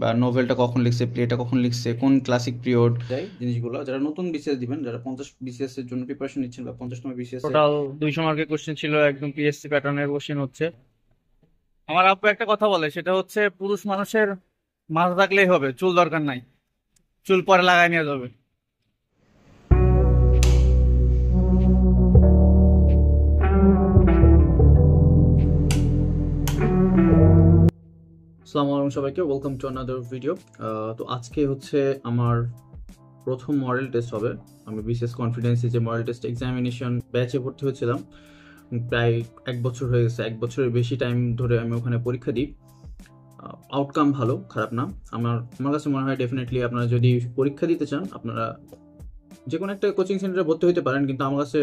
বা নোভেলটা কখন লিখছে, প্লেটা কখন লিখছে, কোন ক্লাসিক পিরিয়ড, জিনিসগুলো যারা নতুন বিসিএস দিবেন, যারা 50 বিসিএস এর জন্য প্রিপারেশন নিচ্ছেন বা 50তম বিসিএস এ। টোটাল 200 মার্কের কোশ্চেন ছিল, একদম পিএসসি প্যাটার্নের কোশ্চেন হচ্ছে। আমার আব্বু একটা কথা বলে, সেটা হচ্ছে পুরুষ মানুষের মাথা থাকলেই হবে, চুল দরকার নাই, চুল পরে লাগাই নিয়ে যাবে। আসসালামু আলাইকুম সবাইকে, ওয়েলকাম টু আনাদার ভিডিও। তো আজকে হচ্ছে আমার প্রথম মডেল টেস্ট হবে। আমি বিসিএস কনফিডেন্সে যে মডেল টেস্ট এক্সামিনেশন ব্যাচে ভর্তি হয়েছিলাম, প্রায় 1 বছর হয়ে গেছে, 1 বছরের বেশি টাইম ধরে আমি ওখানে পরীক্ষা দিই। আউটকাম ভালো, খারাপ না। আমার আমার কাছে মনে হয় ডেফিনেটলি আপনারা যদি পরীক্ষা দিতে চান, আপনারা যে কোনো একটা কোচিং সেন্টারে ভর্তি হতে পারেন, কিন্তু আমার কাছে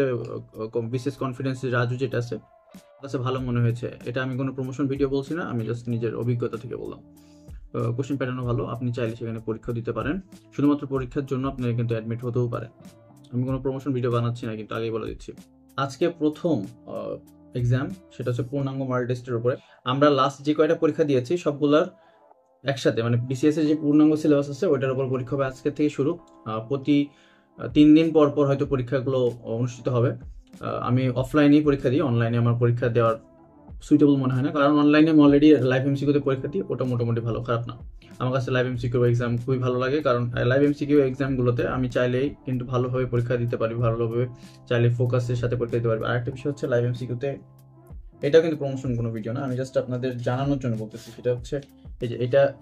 বিসিএস কনফিডেন্সে রাজু যেটা আছে আমার কাছে ভালো মনে হয়েছে। এটা আমি কোনো প্রমোশন ভিডিও বলছি না, আমি জাস্ট নিজের অভিজ্ঞতা থেকে বললাম। কোশ্চেন প্যাটার্নও ভালো, আপনি চাইলে সেখানে পরীক্ষা দিতে পারেন। শুধুমাত্র পরীক্ষার জন্য আপনি কিন্তু অ্যাডমিট হতেও পারেন। আমি কোনো প্রমোশন ভিডিও বানাচ্ছি না, কিন্তু আগেই বলে দিচ্ছি। আজকে প্রথম এক্সাম, সেটা হচ্ছে পূর্ণাঙ্গ মডেল টেস্টের উপরে। আমরা লাস্ট যে কয়টা পরীক্ষা দিয়েছি সবগুলার একসাথে, মানে বিসিএস এর যে পূর্ণাঙ্গ সিলেবাস আছে ওইটার উপর পরীক্ষা হবে। আজকে থেকে শুরু, প্রতি 3 দিন পর পর হয়তো পরীক্ষাগুলো অনুষ্ঠিত হবে। আমি অফলাইনেই পরীক্ষা দিই, অনলাইনে আমার পরীক্ষা দেওয়ার সুইটেবল মনে হয় না, কারণ অনলাইনে আমি অলরেডি লাইভ এমসিকিউতে পরীক্ষা দিই, ওটা মোটামুটি ভালো, খারাপ না। আমার কাছে লাইভ এমসিকিউ এক্সাম খুবই ভালো লাগে, কারণ লাইভ এমসিকিউ এক্সামগুলোতে আমি চাইলেই কিন্তু ভালোভাবে পরীক্ষা দিতে পারি, ভালোভাবে চাইলে ফোকাসের সাথে পরীক্ষা দিতে পারবি। আরেকটা বিষয় হচ্ছে লাইভ এমসিকিউতে, এটা কিন্তু প্রমোশন কোনো ভিডিও না, আমি জাস্ট আপনাদের জানানোর জন্য বলতেছি। সেটা হচ্ছে এই যে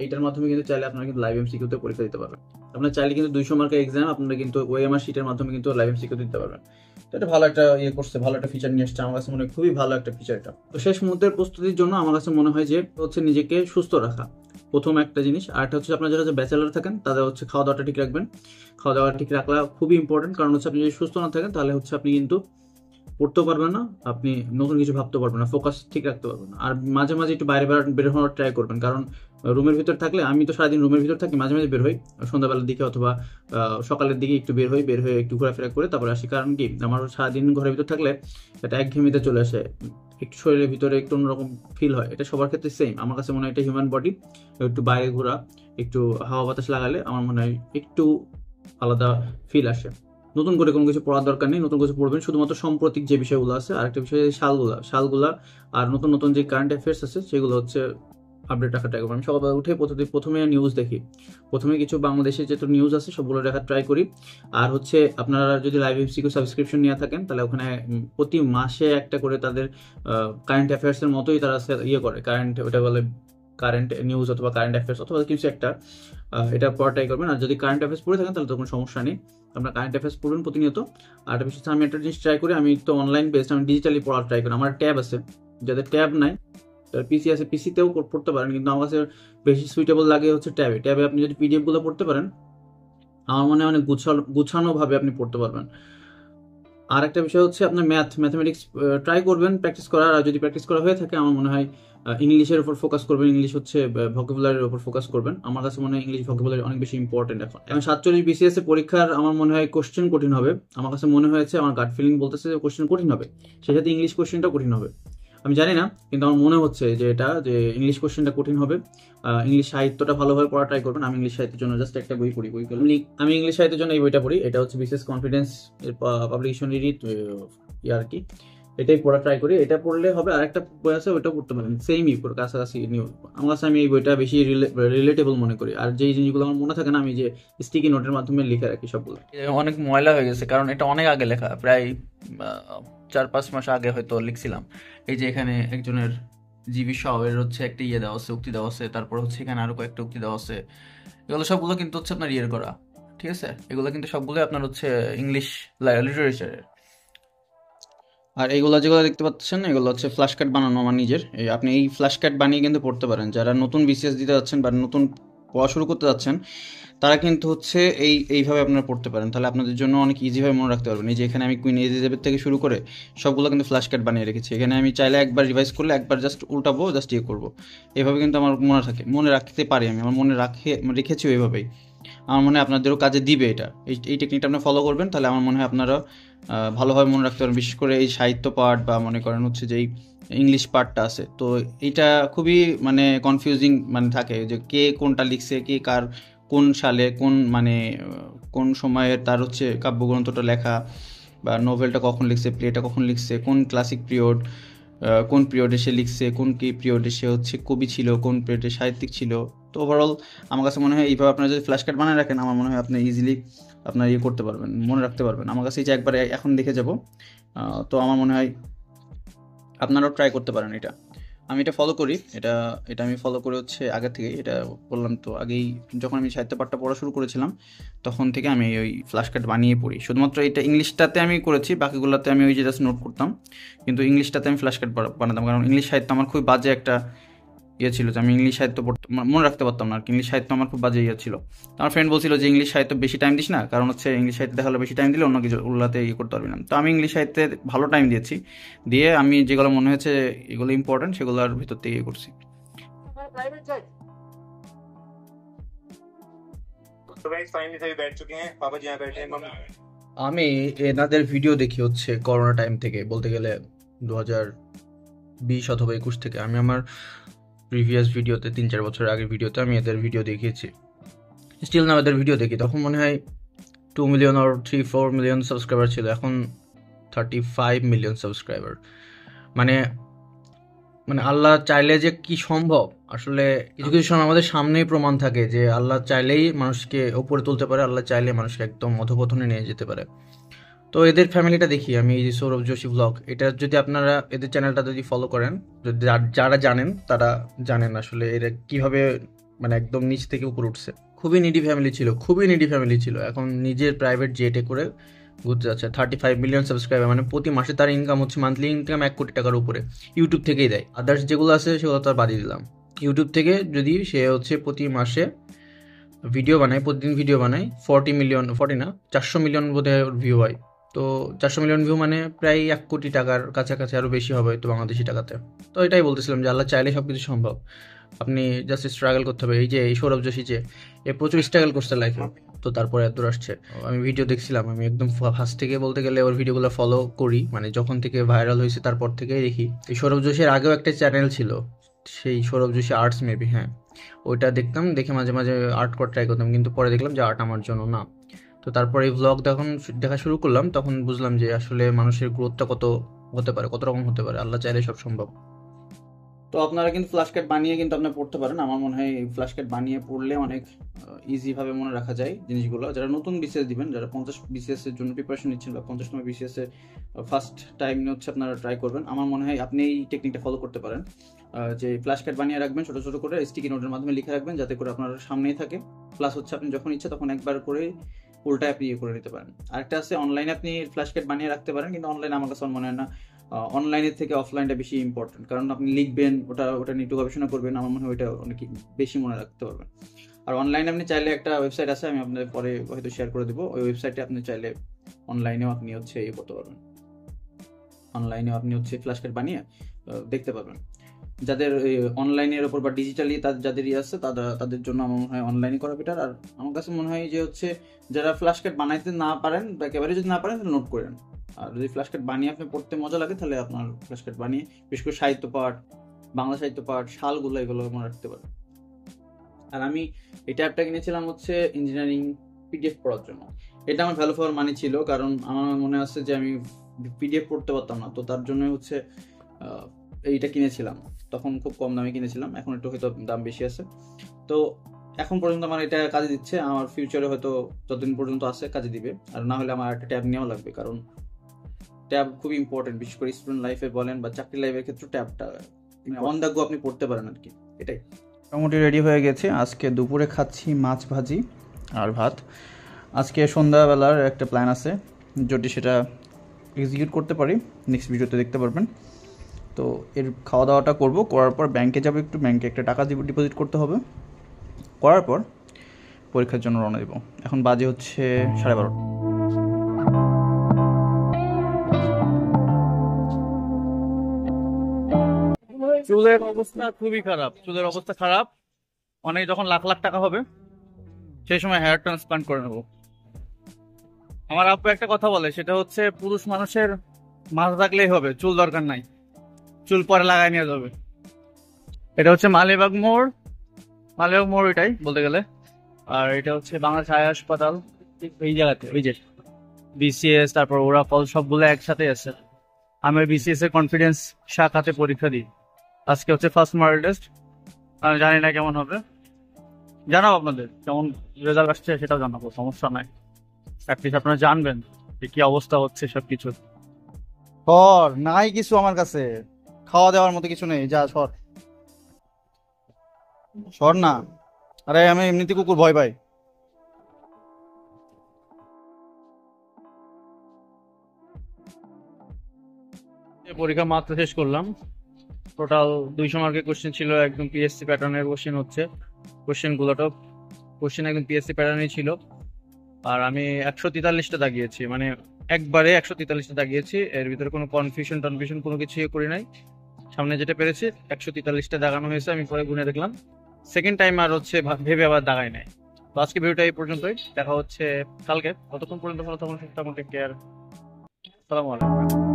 এটার মাধ্যমে কিন্তু চাইলে আপনারা কিন্তু লাইভ এমসিকিউতে পরীক্ষা দিতে পারবেন। আপনারা চাইলে কিন্তু 200 মার্কের এক্সাম আপনারা কিন্তু ওএমআর শিটের মাধ্যমে কিন্তু লাইভ এমসিকিউ দিতে পারবেন। তো এটা ভালো একটা করছে, ভালো একটা ফিচার নিয়ে এসছে, আমার কাছে মনে হয় খুবই ভালো একটা ফিচার এটা। তো শেষ মুহূর্তের প্রস্তুতির জন্য আমার কাছে মনে হয় যে হচ্ছে নিজেকে সুস্থ রাখা প্রথম একটা জিনিস। আর একটা হচ্ছে আপনারা যারা ব্যাচেলার থাকেন তাদের হচ্ছে খাওয়া দাওয়াটা ঠিক রাখবেন। খাওয়া দাওয়া ঠিক রাখা খুবই ইম্পর্টেন্ট, কারণ হচ্ছে আপনি যদি সুস্থ না থাকেন তাহলে হচ্ছে আপনি কিন্তু পড়তেও পারবেন না, আপনি নতুন কিছু ভাবতে পারবেন না, ফোকাস ঠিক রাখতে পারবেন না। আর মাঝে মাঝে একটু বাইরে বের হওয়ার ট্রাই করবেন, কারণ রুমের ভিতর থাকলে, আমি তো সারাদিন রুমের ভিতর থাকি, মাঝে মাঝে বের হই সন্ধ্যাবেলার দিকে অথবা সকালের দিকে একটু বের হয়ে একটু ঘোরাফেরা করে তারপরে আসি। কারণ কি, আমার সারাদিন ঘরের ভিতর থাকলে একটা একঘেয়েমিতে চলে আসে, একটু শরীরের ভিতরে একটু অন্যরকম ফিল হয়। এটা সবার ক্ষেত্রে সেম, আমার কাছে মনে হয় এটা হিউম্যান বডি। একটু বাইরে ঘোরা, একটু হাওয়া বাতাস লাগালে আমার মনে হয় একটু আলাদা ফিল আসে। নতুন করে কোনো কিছু পড়ার দরকার নেই, নতুন কিছু পড়বেন শুধুমাত্র সাম্প্রতিক যে বিষয়গুলো আছে। আরেকটা বিষয় সালগুলা আর নতুন নতুন যে কারেন্ট অ্যাফেয়ার্স আছে সেগুলো হচ্ছে আপডেট রাখার ট্রাই করবো। আমি সকালবেলা উঠে প্রথমে নিউজ দেখি, প্রথমে কিছু বাংলাদেশের যত নিউজ আছে সবগুলো দেখার ট্রাই করি। আর হচ্ছে আপনারা যদি লাইভ এমসিকিউ সাবস্ক্রিপশন নিয়ে থাকেন তাহলে ওখানে প্রতি মাসে একটা করে তাদের কারেন্ট অ্যাফেয়ার্সের মতোই তারা করে, কারেন্ট, ওটা বলে কারেন্ট নিউজ অথবা কারেন্ট অ্যাফেয়ার্স অথবা কিছু একটা, এটা পড়া ট্রাই করবেন। আর যদি কারেন্ট অ্যাফেয়ার্স পড়ে থাকেন তাহলে তো কোনো সমস্যা নেই, আপনার কারেন্ট অ্যাফেয়ার্স পড়বেন প্রতিনিয়ত। আর একটা বিষয়, আমি একটা জিনিস ট্রাই করি, আমি তো অনলাইন বেসড, আমি ডিজিটালি পড়ার ট্রাই করি। আমার ট্যাব আছে, যাদের ট্যাব নাই, পিসি আছে, পিসিতেও পড়তে পারেন, কিন্তু আমার কাছে বেশি সুইটেবল লাগে হচ্ছে ট্যাবে। ট্যাবে আপনি যদি পিডিএফ গুলো পড়তে পারেন, আমার মনে হয় অনেক গুছানো ভাবে আপনি পড়তে পারবেন। আর একটা বিষয় হচ্ছে আপনার ম্যাথমেটিক্স ট্রাই করবেন প্র্যাকটিস করার। আর যদি প্র্যাকটিস করা হয়ে থাকে, আমার মনে হয় ইংলিশের উপর ফোকাস করবেন, ইংলিশ হচ্ছে ভোকাবুলারির উপর ফোকাস করবেন। আমার কাছে মনে হয় ইংলিশ ভোকাবুলারি অনেক বেশি ইম্পর্টেন্ট এখন। এবং 47 বিসিএস এর পরীক্ষার আমার মনে হয় কোশ্চেন কঠিন হবে। আমার কাছে মনে হয়েছে, আমার গাট ফিলিং বলতেছে যে কোশ্চেন কঠিন হবে, সেই সাথে ইংলিশ কোশ্চেনটাও কঠিন হবে। আমি জানি না, কিন্তু আমার মনে হচ্ছে যে ইংলিশ কোশ্চেনটা কঠিন হবে। ইংলিশ সাহিত্যটা ভালোভাবে পড়া ট্রাই করবেন। আমি ইংলিশ সাহিত্যের জন্য জাস্ট একটা বই পড়ি, আমি ইংলিশ সাহিত্যের জন্য এই বইটা পড়ি, এটা হচ্ছে বিসিএস কনফিডেন্স এর পাবলিকেশনেরই আর কি। এটাই পড়া ট্রাই করি, এটা পড়লে হবে। আর একটা বই আছে, ওইটাও পড়তে পারেন, সেমই কাছাকাছি নিউজ। আমার কাছে আমি এই বইটা বেশি রিলেটেবল মনে করি। আর যেই জিনিসগুলো আমার মনে থাকে না, আমি যে স্টিকি নোটের মাধ্যমে লিখে রাখি সবগুলো। অনেক ময়লা হয়ে গেছে, কারণ এটা অনেক আগে লেখা, প্রায় 4-5 মাস আগে হয়তো লিখছিলাম। এই যে এখানে একজনের জিবি শাওয়ের হচ্ছে একটা দেওয়া আছে, উক্তি দেওয়া আছে, তারপর হচ্ছে এখানে আরো কয়েকটা উক্তি দেওয়া আছে। এগুলো সবগুলো কিন্তু হচ্ছে আপনার করা, ঠিক আছে? এগুলো কিন্তু সবগুলো আপনার হচ্ছে ইংলিশ লিটারেচারের। আর এইগুলো যেগুলো দেখতে পাচ্ছেন, এগুলো হচ্ছে ফ্ল্যাশ কার্ড বানানো আমার নিজের। আপনি এই ফ্ল্যাশ কার্ড বানিয়ে কিন্তু পড়তে পারেন। যারা নতুন বিসিএস দিতে যাচ্ছেন বা নতুন পড়া শুরু করতে যাচ্ছেন, তারা কিন্তু হচ্ছে এইভাবে আপনারা পড়তে পারেন, তাহলে আপনাদের জন্য অনেক ইজিভাবে মনে রাখতে পারবেন। এই যে এখানে আমি কুইন এলিজাবেথ থেকে শুরু করে সবগুলো কিন্তু ফ্ল্যাশ কার্ড বানিয়ে রেখেছি। এখানে আমি চাইলে একবার রিভাইজ করলে একবার জাস্ট উল্টাবো, জাস্ট করবো। এভাবে কিন্তু আমার মনে রাখতে পারি, আমি আমার মনে রেখেছিও এভাবেই। আমার মনে হয় আপনাদেরও কাজে দিবে এটা। এই টেকনিকটা আপনি ফলো করবেন, তাহলে আমার মনে হয় আপনারা ভালোভাবে মনে রাখতে পারবেন। বিশেষ করে এই সাহিত্য পাঠ বা মনে করেন হচ্ছে যেই ইংলিশ পার্টটা আছে। তো এইটা খুবই মানে কনফিউজিং মানে থাকে যে কে কোনটা লিখছে, কে কার কোন সালে কোন মানে কোন সময়ে তার হচ্ছে কাব্যগ্রন্থটা লেখা, বা নোভেলটা কখন লিখছে, প্লেটা কখন লিখছে, কোন ক্লাসিক পিরিয়ড, কোন পিরিয়ডে সে লিখছে, কোন কি পিরিয়ডে সে হচ্ছে কবি ছিল, কোন পিরিয়ডে সাহিত্যিক ছিল। তো ওভারঅল আমার কাছে মনে হয় এইভাবে আপনারা যদি ফ্ল্যাশ কার্ড বানায় রাখেন, আমার মনে হয় আপনি ইজিলি আপনার ইয়ে করতে পারবেন, মনে রাখতে পারবেন। আমার কাছে এই যে একবারে এখন দেখে যাব, তো আমার মনে হয় আপনারাও ট্রাই করতে পারেন এটা। আমি এটা ফলো করি, এটা এটা আমি ফলো করে হচ্ছে আগে থেকেই, এটা বললাম তো আগেই, যখন আমি সাহিত্য পাঠটা পড়া শুরু করেছিলাম তখন থেকে আমি ওই ফ্ল্যাশ কার্ড বানিয়ে পড়ি। শুধুমাত্র এটা ইংলিশটাতে আমি করেছি, বাকিগুলোতে আমি ওই যে জাস্ট নোট করতাম, কিন্তু ইংলিশটাতে আমি ফ্ল্যাশ কার্ড বানাতাম, কারণ ইংলিশ সাহিত্য আমার খুবই বাজে একটা ইয়ে ছিল, যে আমি ইংলিশ সাহিত্য পড়তে মনে রাখতে পারতাম না আর কি। ইংলিশ সাহিত্য আমার খুব বাজে ইয়ে ছিল। আমার ফ্রেন্ড বলছিল যে ইংলিশ সাহিত্য বেশি টাইম দিস না, কারণ হচ্ছে ইংলিশ সাহিত্য দেখালে বেশি টাইম দিলে অন্য কিছু ওগুলাতে ইয়ে করতে পারবি না। তো আমি ইংলিশ সাহিত্যে ভালো টাইম দিয়েছি, দিয়ে আমি যেগুলো মনে হয়েছে এগুলো ইম্পর্টেন্ট সেগুলোর ভিতর থেকে ইয়ে করছি। আমি এনাদের ভিডিও দেখি হচ্ছে করোনা টাইম থেকে, বলতে গেলে 2020 অথবা 21 থেকে। আমি আমার প্রিভিয়াস ভিডিওতে 3-4 বছরের আগের ভিডিওতে আমি এদের ভিডিও দেখিয়েছি, স্টিল না এদের ভিডিও দেখি। তখন মনে হয় 2 মিলিয়ন আর 3-4 মিলিয়ন সাবস্ক্রাইবার ছিল, এখন 35 মিলিয়ন সাবস্ক্রাইবার। মানে মানে আল্লাহ চাইলে যে কি সম্ভব, আসলে কিছু কিছু সময় আমাদের সামনেই প্রমাণ থাকে যে আল্লাহ চাইলেই মানুষকে উপরে তুলতে পারে, আল্লাহ চাইলে মানুষকে একদম অধঃপতনে নিয়ে যেতে পারে। তো এদের ফ্যামিলিটা দেখি আমি, এই যে সৌরভ যোশী ব্লগ, এটা যদি আপনারা এদের চ্যানেলটা যদি ফলো করেন, যদি যারা জানেন তারা জানেন আসলে এরা কিভাবে মানে একদম নিচ থেকে উপরে উঠছে। খুবই নিডি ফ্যামিলি ছিল, খুবই নিডি ফ্যামিলি ছিল, এখন নিজের প্রাইভেট জেটে করে ঘুরতে যাচ্ছে। 35 মিলিয়ন সাবস্ক্রাইবার, মানে প্রতি মাসে তার ইনকাম হচ্ছে, মান্থলি ইনকাম 1 কোটি টাকার উপরে ইউটিউব থেকেই দেয়। আদার্স যেগুলো আছে সেগুলো তো আর বাদই দিলাম। ইউটিউব থেকে যদি সে হচ্ছে প্রতি মাসে ভিডিও বানায়, প্রতিদিন ভিডিও বানায়, 40 মিলিয়ন, 40 না 400 মিলিয়ন বোধহয় ভিউ হয়। তো 400 মিলিয়ন ভিউ মানে প্রায় 1 কোটি টাকার কাছাকাছি, আরও বেশি হবে তো বাংলাদেশি টাকাতে। তো এটাই বলতেছিলাম যে আল্লাহ চাইলে সব কিছু সম্ভব, আপনি জাস্ট স্ট্রাগল করতে হবে। এই যে এই সৌরভ যোশী যে এ প্রচুর স্ট্রাগল করছে লাইফে, তো তারপরে এত আসছে। আমি ভিডিও দেখছিলাম, আমি একদম ফার্স্ট থেকে বলতে গেলে ওর ভিডিওগুলো ফলো করি, মানে যখন থেকে ভাইরাল হয়েছে তারপর থেকেই দেখি। এই সৌরভ যোশীর আগেও একটা চ্যানেল ছিল, সেই সৌরভ যোশী আর্টস মেবি, হ্যাঁ ওইটা দেখতাম, দেখে মাঝে মাঝে আর্ট করা ট্রাই করতাম, কিন্তু পরে দেখলাম যে আর্ট আমার জন্য না। তো তারপরে এই ভ্লগ দেখা শুরু করলাম, তখন বুঝলাম যে আসলে মানুষের গ্রোথটা কত হতে পারে, কত রকম হতে পারে, আল্লাহ চাইলে সব সম্ভব। তো আপনারা কিন্তু ফ্ল্যাশ কার্ড বানিয়ে কিন্তু আপনি পড়তে পারেন। আমার মনে হয় ফ্ল্যাশ কার্ড বানিয়ে পড়লে অনেক ইজিভাবে মনে রাখা যায় জিনিসগুলো। যারা নতুন বিসিএস দিবেন, যারা 50 বিসিএস এর জন্য প্রিপারেশন নিচ্ছেন, বা 50তম বিসিএস এর ফার্স্ট টাইম হচ্ছে আপনারা ট্রাই করবেন, আমার মনে হয় আপনি এই টেকনিকটা ফলো করতে পারেন। যে ফ্ল্যাশ কার্ড বানিয়ে রাখবেন, ছোটো ছোটো করে স্টিকি নোটের মাধ্যমে লিখে রাখবেন, যাতে করে আপনার সামনেই থাকে। প্লাস হচ্ছে আপনি যখন ইচ্ছা তখন একবার করে উল্টায় আপনি ইয়ে করে নিতে পারেন। আরেকটা আছে, অনলাইনে আপনি ফ্ল্যাশ কার্ড বানিয়ে রাখতে পারেন, কিন্তু অনলাইনে আমার কাছে মনে হয় না, অনলাইনের থেকে অফলাইনটা বেশি ইম্পর্টেন্ট, কারণ আপনি লিখবেন, ওটা নিয়ে একটু গবেষণা করবেন, আমার মনে হয় ওইটা অনেক বেশি মনে রাখতে পারবেন। আর অনলাইনে আপনি চাইলে একটা ওয়েবসাইট আছে, আমি আপনাদের পরে হয়তো শেয়ার করে দেবো, ওই ওয়েবসাইটে আপনি চাইলে অনলাইনেও আপনি হচ্ছে ইয়ে করতে পারবেন, অনলাইনেও আপনি হচ্ছে ফ্ল্যাশ কার্ড বানিয়ে দেখতে পারবেন। যাদের অনলাইনের ওপর বা ডিজিটালি যাদের ইয়ে আছে তাদের জন্য আমার মনে হয় অনলাইনে করা বেটার। আর আমার কাছে মনে হয় যে হচ্ছে যারা ফ্ল্যাশ কার্ড বানাইতে না পারেন বা একেবারে যদি না পারেন তাহলে নোট করেন। আর যদি ফ্ল্যাশ কার্ড বানিয়ে আপনি পড়তে মজা লাগে তাহলে আপনার ফ্ল্যাশ কার্ড বানিয়ে, বিশেষ করে সাহিত্য পাঠ, বাংলা সাহিত্য পাঠ, সালগুলো এগুলো মনে রাখতে পারেন। আর আমি এই ট্যাবটা কিনেছিলাম হচ্ছে ইঞ্জিনিয়ারিং পিডিএফ পড়ার জন্য। এটা আমার ভ্যালু ফর মানি ছিল, কারণ আমার মনে আছে যে আমি পিডিএফ পড়তে পারতাম না, তো তার জন্য হচ্ছে এইটা কিনেছিলাম। তখন খুব কম দামে কিনেছিলাম, এখন একটু হয়তো দাম বেশি আছে। তো এখন পর্যন্ত আমার এটা কাজে দিচ্ছে, আমার ফিউচারে হয়তো যতদিন পর্যন্ত আছে কাজে দিবে। আর না হলে আমার একটা ট্যাব নেওয়া লাগবে, কারণ ট্যাব খুবই ইম্পর্টেন্ট, বিশেষ করে স্টুডেন্ট লাইফে বলেন বা চাকরি লাইফের ক্ষেত্রে ট্যাবটা অন দ্য গো আপনি পড়তে পারেন আর কি। এটাই মোটামুটি রেডি হয়ে গেছে। আজকে দুপুরে খাচ্ছি মাছ ভাজি আর ভাত। আজকে সন্ধ্যাবেলার একটা প্ল্যান আছে, যদি সেটা এক্সিকিউট করতে পারি নেক্সট ভিডিওতে দেখতে পারবেন। তো এর খাওয়া দাওয়াটা করবো, করার পর ব্যাংকে যাবো, একটু ব্যাংকে একটা টাকা ডিপোজিট করতে হবে, করার পর পরীক্ষার জন্য রওনা দেবো। এখন বাজে হচ্ছে 12:30। চুলের অবস্থা খুবই খারাপ, চুলের অবস্থা খারাপ। অনেক যখন লাখ লাখ টাকা হবে সেই সময় হেয়ার ট্রান্সপ্লান্ট করে নেবো। আমার আব্বু একটা কথা বলে, সেটা হচ্ছে পুরুষ মানুষের মাথা থাকলেই হবে, চুল দরকার নাই। চুল পরে লাগাই নিয়ে যাবে। এটা হচ্ছে মালিবাগ মোড়, এটাই বলতে গেলে। আর এটা হচ্ছে বাংলাদেশ আই হাসপাতাল, ঠিক এই জায়গাতে। ওই যে বিসিএস, তারপর ওরাকল সবগুলো একসাথে আছে। আমি বিসিএস এর কনফিডেন্স শাখাতে পরীক্ষা দিই। আজকে হচ্ছে ফার্স্ট মডেল টেস্ট। আমি জানি না কেমন হবে, জানাবো আপনাদের কেমন রেজাল্ট আসছে, সেটাও জানাবো, সমস্যা নাই। অ্যাটলিস্ট আপনারা জানবেন যে কি অবস্থা হচ্ছে সবকিছু। সর, নাই কিছু আমার কাছে খাওয়া দাওয়ার মতো কিছু নেই, যা সর। সর না, আরে আমি এমনিতে কুকুর ভয় পাই। পরীক্ষা মাত্র শেষ করলাম। টোটাল 200 মার্কের কোশ্চেন ছিল, একদম পিএসসি প্যাটার্নের কোশ্চেন হচ্ছে। কোশ্চেন একদম পিএসসি প্যাটার্নই ছিল। আর আমি 143টা দাগিয়েছি, মানে একবারে 143টা দাগিয়েছি। এর ভিতরে কোনো কনফিউশন কোনো কিছু করি নাই। সামনে যেটা পেরেছি 143টা দাগানো হয়েছে, আমি পরে গুনে দেখলাম। সেকেন্ড টাইম আর হচ্ছে ভেবে আবার দাগাই নাই। তো আজকে ভিডিওটা এই পর্যন্তই, দেখা হচ্ছে কালকে। ততক্ষণ পর্যন্ত ভালো থাকুন, সুস্থ থাকুন, টেক কেয়ার, আসসালামু আলাইকুম।